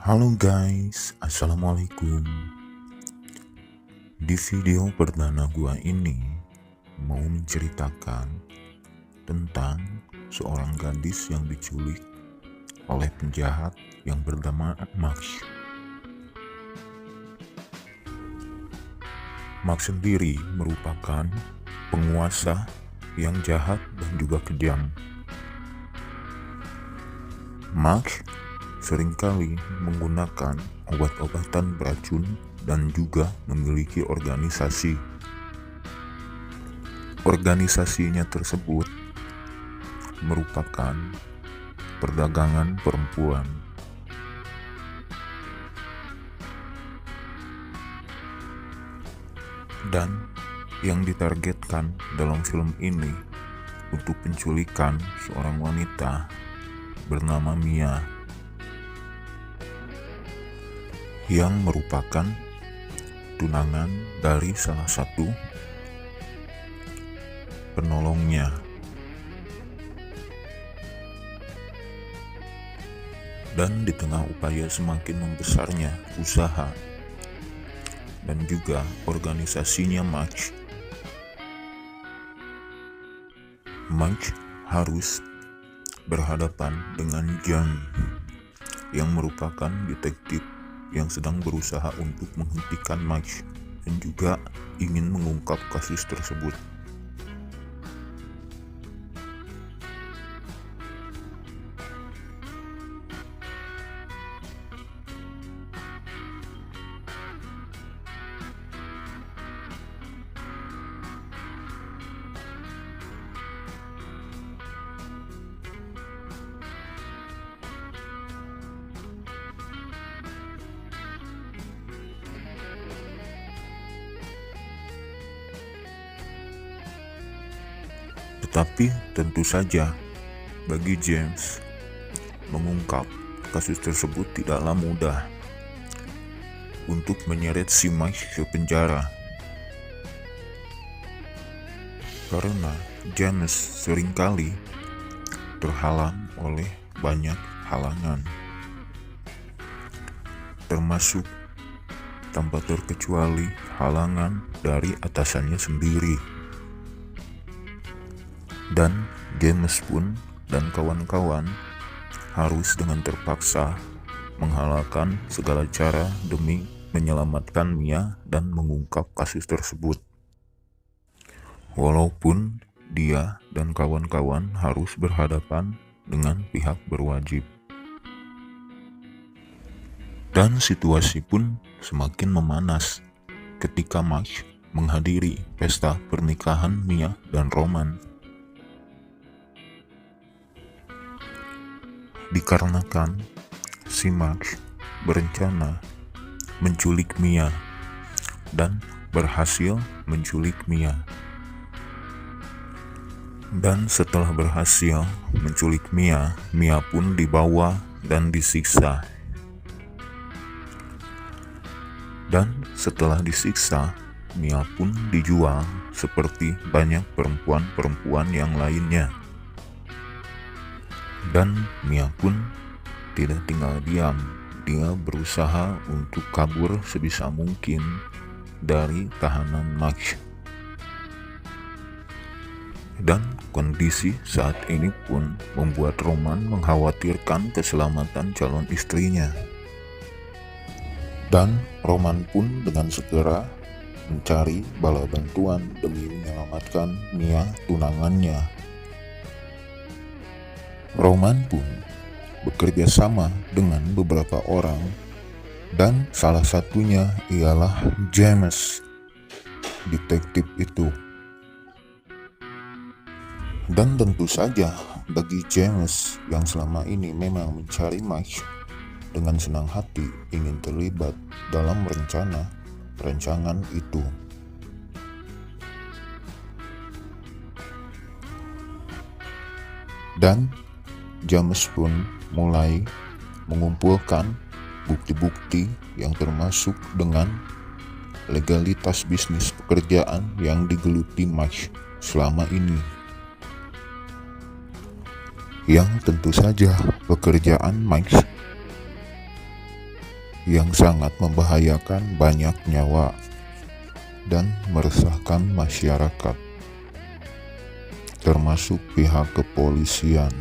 Halo guys, assalamualaikum. Di video perdana gua ini mau menceritakan tentang seorang gadis yang diculik oleh penjahat yang bernama Max. Max sendiri merupakan penguasa yang jahat dan juga kejam. Max seringkali menggunakan obat-obatan beracun dan juga memiliki organisasi. Organisasinya tersebut merupakan perdagangan perempuan. Dan yang ditargetkan dalam film ini untuk penculikan seorang wanita bernama Mia, yang merupakan tunangan dari salah satu penolongnya. Dan di tengah upaya semakin membesarnya usaha dan juga organisasinya Max harus berhadapan dengan John yang merupakan detektif yang sedang berusaha untuk menghentikan Max dan juga ingin mengungkap kasus tersebut. Tetapi tentu saja bagi James mengungkap kasus tersebut tidaklah mudah untuk menyeret si Max ke penjara. Karena James seringkali terhalang oleh banyak halangan, termasuk tanpa terkecuali halangan dari atasannya sendiri. Dan James pun dan kawan-kawan harus dengan terpaksa menghalalkan segala cara demi menyelamatkan Mia dan mengungkap kasus tersebut. Walaupun dia dan kawan-kawan harus berhadapan dengan pihak berwajib. Dan situasi pun semakin memanas ketika Max menghadiri pesta pernikahan Mia dan Roman. Dikarenakan si Max berencana menculik Mia dan berhasil menculik Mia. Dan setelah berhasil menculik Mia, Mia pun dibawa dan disiksa. Dan setelah disiksa, Mia pun dijual seperti banyak perempuan-perempuan yang lainnya. Dan Mia pun tidak tinggal diam. Dia berusaha untuk kabur sebisa mungkin dari tahanan Max. Dan kondisi saat ini pun membuat Roman mengkhawatirkan keselamatan calon istrinya. Dan Roman pun dengan segera mencari bala bantuan demi menyelamatkan Mia, tunangannya. Roman pun bekerja sama dengan beberapa orang, dan salah satunya ialah James, detektif itu. Dan tentu saja bagi James yang selama ini memang mencari Max, dengan senang hati ingin terlibat dalam rancangan itu. Dan James pun mulai mengumpulkan bukti-bukti yang termasuk dengan legalitas bisnis pekerjaan yang digeluti Max selama ini. Yang tentu saja pekerjaan Max yang sangat membahayakan banyak nyawa dan meresahkan masyarakat, termasuk pihak kepolisian.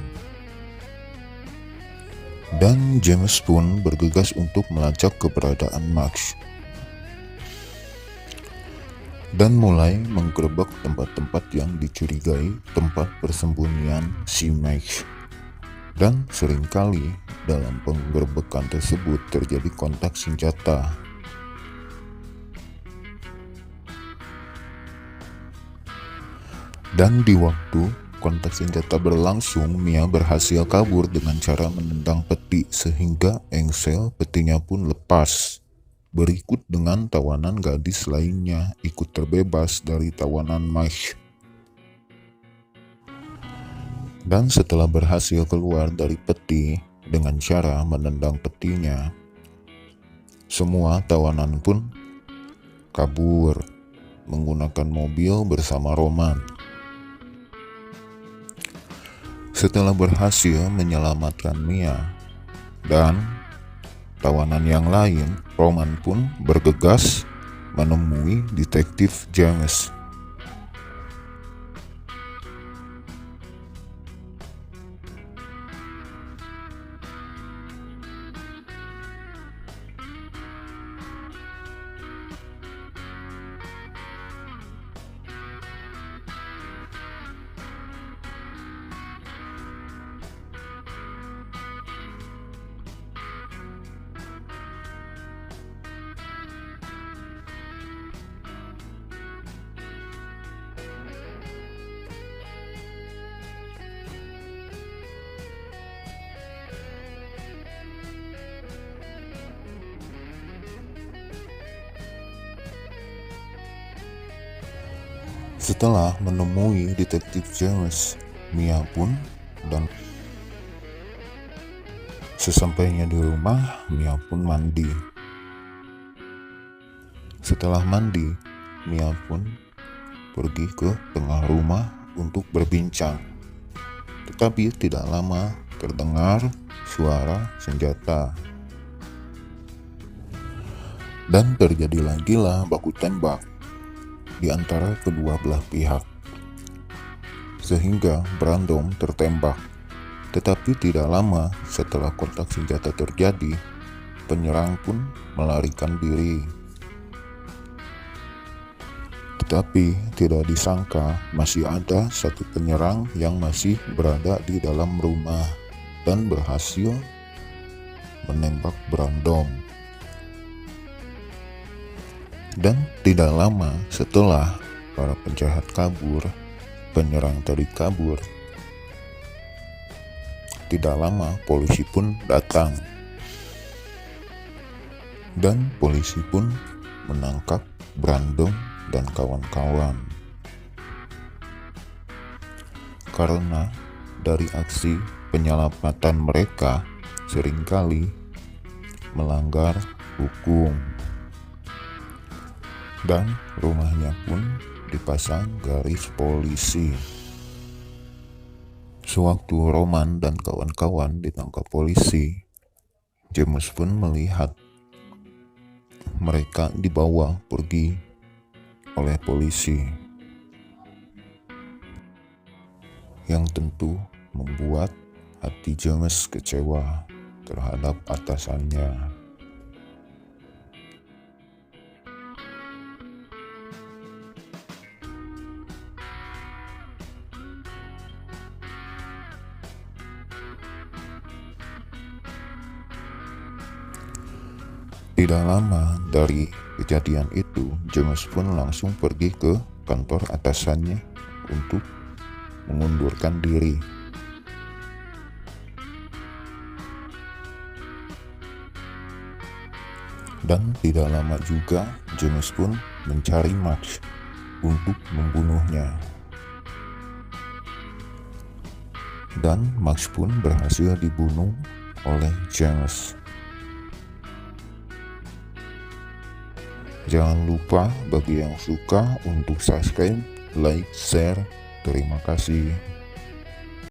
Dan James pun bergegas untuk melacak keberadaan Max dan mulai menggerebek tempat-tempat yang dicurigai tempat persembunyian si Max. Dan seringkali dalam penggerebekan tersebut terjadi kontak senjata. Dan di waktu kontak senjata berlangsung, Mia berhasil kabur dengan cara menendang peti sehingga engsel petinya pun lepas. Berikut dengan tawanan gadis lainnya ikut terbebas dari tawanan Mike. Dan setelah berhasil keluar dari peti dengan cara menendang petinya, semua tawanan pun kabur menggunakan mobil bersama Roman. Setelah berhasil menyelamatkan Mia dan tawanan yang lain, Roman pun bergegas menemui detektif James. Setelah menemui detektif James, Mia pun dan sesampainya di rumah, Mia pun mandi. Setelah mandi, Mia pun pergi ke tengah rumah untuk berbincang. Tetapi tidak lama terdengar suara senjata. Dan terjadi lagi lah baku tembak di antara kedua belah pihak, sehingga Brandon tertembak. Tetapi tidak lama setelah kontak senjata terjadi, penyerang pun melarikan diri. Tetapi tidak disangka masih ada satu penyerang yang masih berada di dalam rumah dan berhasil menembak Brandon. Dan tidak lama setelah para penjahat kabur, penyerang tadi kabur. Tidak lama polisi pun datang. Dan polisi pun menangkap Brandon dan kawan-kawan. Karena dari aksi penyelamatan mereka seringkali melanggar hukum. Dan rumahnya pun dipasang garis polisi. Sewaktu Roman dan kawan-kawan ditangkap polisi, James pun melihat mereka dibawa pergi oleh polisi, yang tentu membuat hati James kecewa terhadap atasannya. Tidak lama dari kejadian itu, James pun langsung pergi ke kantor atasannya untuk mengundurkan diri. Dan tidak lama juga, James pun mencari Max untuk membunuhnya. Dan Max pun berhasil dibunuh oleh James. Jangan lupa bagi yang suka untuk subscribe, like, share. Terima kasih.